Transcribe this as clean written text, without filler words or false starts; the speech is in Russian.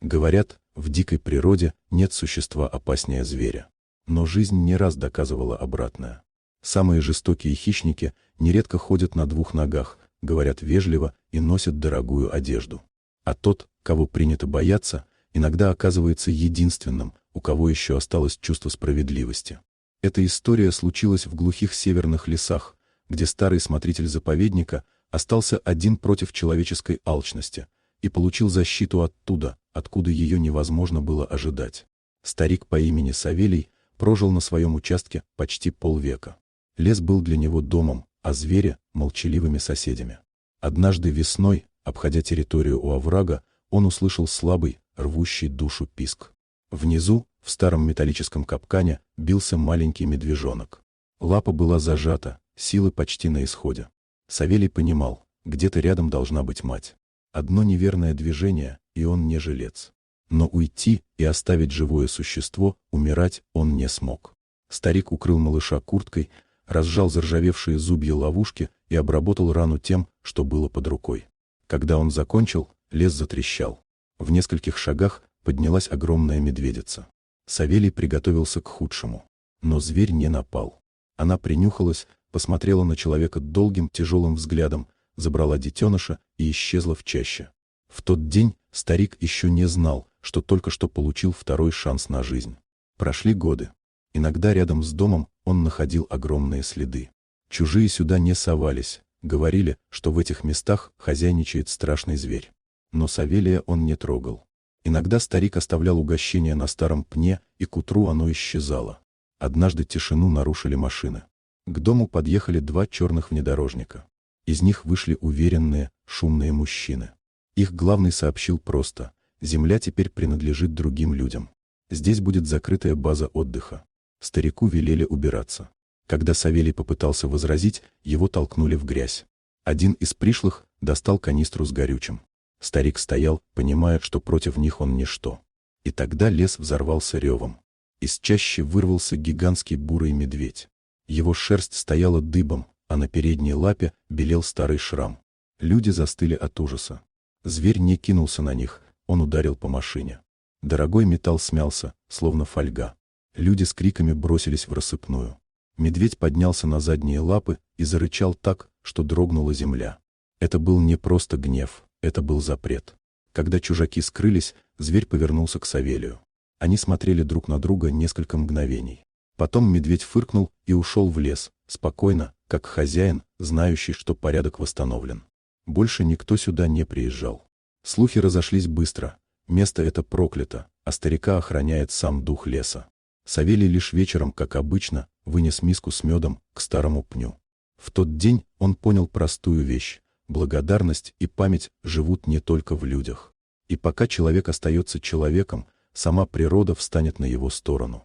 Говорят, в дикой природе нет существа опаснее зверя. Но жизнь не раз доказывала обратное. Самые жестокие хищники нередко ходят на двух ногах, говорят вежливо и носят дорогую одежду. А тот, кого принято бояться, иногда оказывается единственным, у кого еще осталось чувство справедливости. Эта история случилась в глухих северных лесах, где старый смотритель заповедника остался один против человеческой алчности и получил защиту оттуда, откуда ее невозможно было ожидать. Старик по имени Савелий прожил на своем участке почти полвека. Лес был для него домом, а звери — молчаливыми соседями. Однажды весной, обходя территорию у оврага, он услышал слабый, рвущий душу писк. Внизу, в старом металлическом капкане, бился маленький медвежонок. Лапа была зажата, силы почти на исходе. Савелий понимал, где-то рядом должна быть мать. Одно неверное движение, и он не жилец. Но уйти и оставить живое существо умирать он не смог. Старик укрыл малыша курткой, разжал заржавевшие зубья ловушки и обработал рану тем, что было под рукой. Когда он закончил, лес затрещал. В нескольких шагах поднялась огромная медведица. Савелий приготовился к худшему. Но зверь не напал. Она принюхалась, посмотрела на человека долгим тяжелым взглядом, забрала детеныша и исчезла в чаще. В тот день старик еще не знал, что только что получил второй шанс на жизнь. Прошли годы. Иногда рядом с домом он находил огромные следы. Чужие сюда не совались, говорили, что в этих местах хозяйничает страшный зверь. Но Савелия он не трогал. Иногда старик оставлял угощение на старом пне, и к утру оно исчезало. Однажды тишину нарушили машины. К дому подъехали два черных внедорожника. Из них вышли уверенные, шумные мужчины. Их главный сообщил просто: земля теперь принадлежит другим людям. Здесь будет закрытая база отдыха. Старику велели убираться. Когда Савелий попытался возразить, его толкнули в грязь. Один из пришлых достал канистру с горючим. Старик стоял, понимая, что против них он ничто. И тогда лес взорвался ревом. Из чащи вырвался гигантский бурый медведь. Его шерсть стояла дыбом, а на передней лапе белел старый шрам. Люди застыли от ужаса. Зверь не кинулся на них, он ударил по машине. Дорогой металл смялся, словно фольга. Люди с криками бросились в рассыпную. Медведь поднялся на задние лапы и зарычал так, что дрогнула земля. Это был не просто гнев, это был запрет. Когда чужаки скрылись, зверь повернулся к Савелию. Они смотрели друг на друга несколько мгновений. Потом медведь фыркнул и ушел в лес, спокойно, как хозяин, знающий, что порядок восстановлен. Больше никто сюда не приезжал. Слухи разошлись быстро. Место это проклято, а старика охраняет сам дух леса. Савелий лишь вечером, как обычно, вынес миску с медом к старому пню. В тот день он понял простую вещь: благодарность и память живут не только в людях. И пока человек остается человеком, сама природа встанет на его сторону.